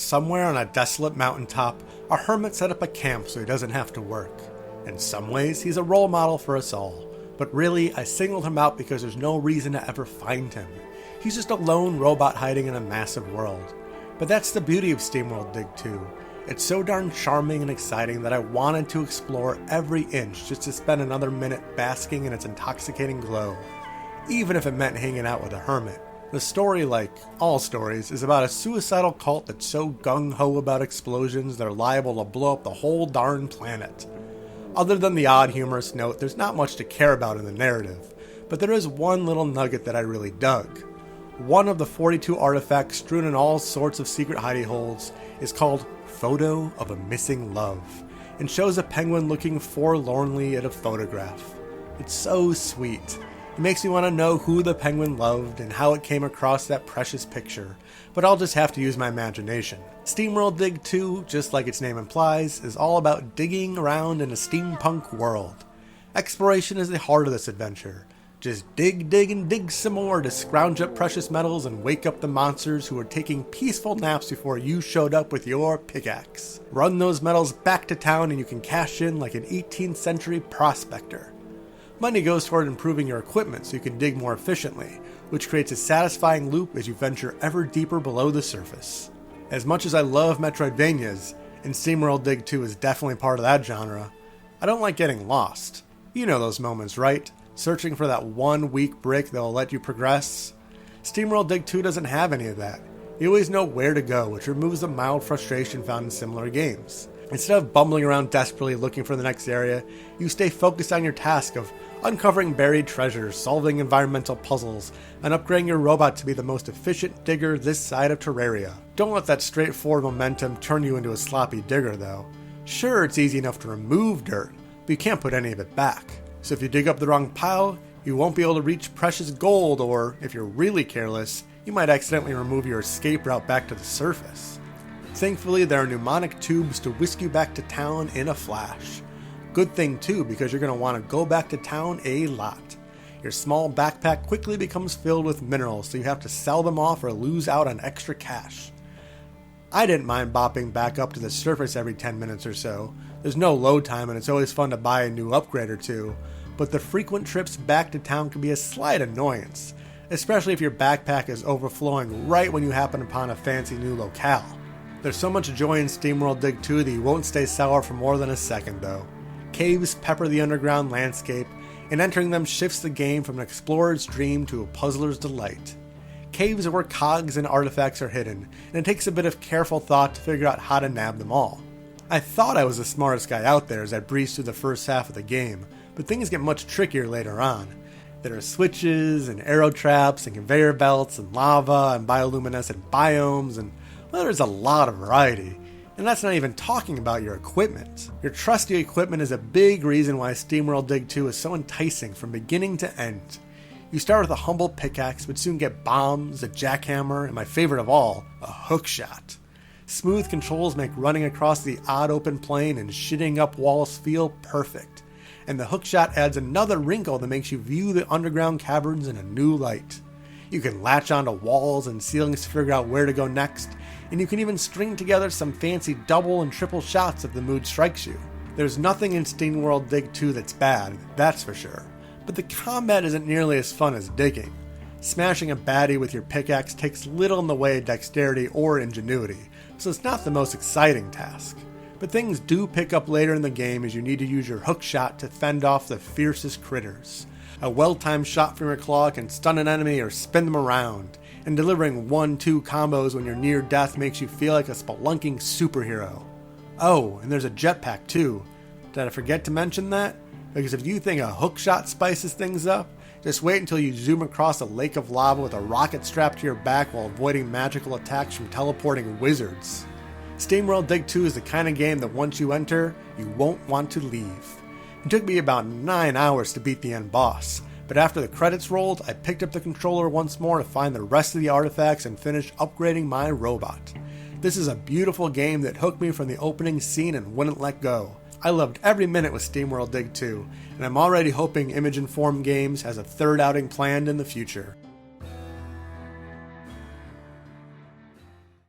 Somewhere on a desolate mountaintop, a hermit set up a camp so he doesn't have to work. In some ways, he's a role model for us all, but really, I singled him out because there's no reason to ever find him. He's just a lone robot hiding in a massive world. But that's the beauty of SteamWorld Dig 2. It's so darn charming and exciting that I wanted to explore every inch just to spend another minute basking in its intoxicating glow, even if it meant hanging out with a hermit. The story, like all stories, is about a suicidal cult that's so gung-ho about explosions they're liable to blow up the whole darn planet. Other than the odd humorous note, there's not much to care about in the narrative, but there is one little nugget that I really dug. One of the 42 artifacts strewn in all sorts of secret hidey holes is called Photo of a Missing Love, and shows a penguin looking forlornly at a photograph. It's so sweet. It makes me want to know who the penguin loved and how it came across that precious picture, but I'll just have to use my imagination. SteamWorld Dig 2, just like its name implies, is all about digging around in a steampunk world. Exploration is the heart of this adventure. Just dig, and dig some more to scrounge up precious metals and wake up the monsters who were taking peaceful naps before you showed up with your pickaxe. Run those metals back to town and you can cash in like an 18th century prospector. Money goes toward improving your equipment so you can dig more efficiently, which creates a satisfying loop as you venture ever deeper below the surface. As much as I love Metroidvanias, and SteamWorld Dig 2 is definitely part of that genre, I don't like getting lost. You know those moments, right? Searching for that one weak brick that will let you progress. SteamWorld Dig 2 doesn't have any of that. You always know where to go, which removes the mild frustration found in similar games. Instead of bumbling around desperately looking for the next area, you stay focused on your task of uncovering buried treasures, solving environmental puzzles, and upgrading your robot to be the most efficient digger this side of Terraria. Don't let that straightforward momentum turn you into a sloppy digger, though. Sure, it's easy enough to remove dirt, but you can't put any of it back. So if you dig up the wrong pile, you won't be able to reach precious gold, or, if you're really careless, you might accidentally remove your escape route back to the surface. Thankfully, there are pneumatic tubes to whisk you back to town in a flash. Good thing too, because you're going to want to go back to town a lot. Your small backpack quickly becomes filled with minerals, so you have to sell them off or lose out on extra cash. I didn't mind bopping back up to the surface every 10 minutes or so. There's no load time and it's always fun to buy a new upgrade or two, but the frequent trips back to town can be a slight annoyance, especially if your backpack is overflowing right when you happen upon a fancy new locale. There's so much joy in SteamWorld Dig 2 that you won't stay sour for more than a second though. Caves pepper the underground landscape, and entering them shifts the game from an explorer's dream to a puzzler's delight. Caves are where cogs and artifacts are hidden, and it takes a bit of careful thought to figure out how to nab them all. I thought I was the smartest guy out there as I breezed through the first half of the game, but things get much trickier later on. There are switches, and arrow traps, and conveyor belts, and lava, and bioluminescent biomes, and well, there's a lot of variety. And that's not even talking about your equipment. Your trusty equipment is a big reason why SteamWorld Dig 2 is so enticing from beginning to end. You start with a humble pickaxe, but soon get bombs, a jackhammer, and my favorite of all, a hookshot. Smooth controls make running across the odd open plain and shitting up walls feel perfect. And the hookshot adds another wrinkle that makes you view the underground caverns in a new light. You can latch onto walls and ceilings to figure out where to go next, and you can even string together some fancy double and triple shots if the mood strikes you. There's nothing in SteamWorld Dig 2 that's bad, that's for sure, but the combat isn't nearly as fun as digging. Smashing a baddie with your pickaxe takes little in the way of dexterity or ingenuity, so it's not the most exciting task. But things do pick up later in the game as you need to use your hookshot to fend off the fiercest critters. A well-timed shot from your claw can stun an enemy or spin them around, and delivering 1-2 combos when you're near death makes you feel like a spelunking superhero. Oh, and there's a jetpack too. Did I forget to mention that? Because if you think a hookshot spices things up, just wait until you zoom across a lake of lava with a rocket strapped to your back while avoiding magical attacks from teleporting wizards. SteamWorld Dig 2 is the kind of game that once you enter, you won't want to leave. It took me about 9 hours to beat the end boss, but after the credits rolled, I picked up the controller once more to find the rest of the artifacts and finish upgrading my robot. This is a beautiful game that hooked me from the opening scene and wouldn't let go. I loved every minute with SteamWorld Dig 2, and I'm already hoping Image Informed Games has a third outing planned in the future.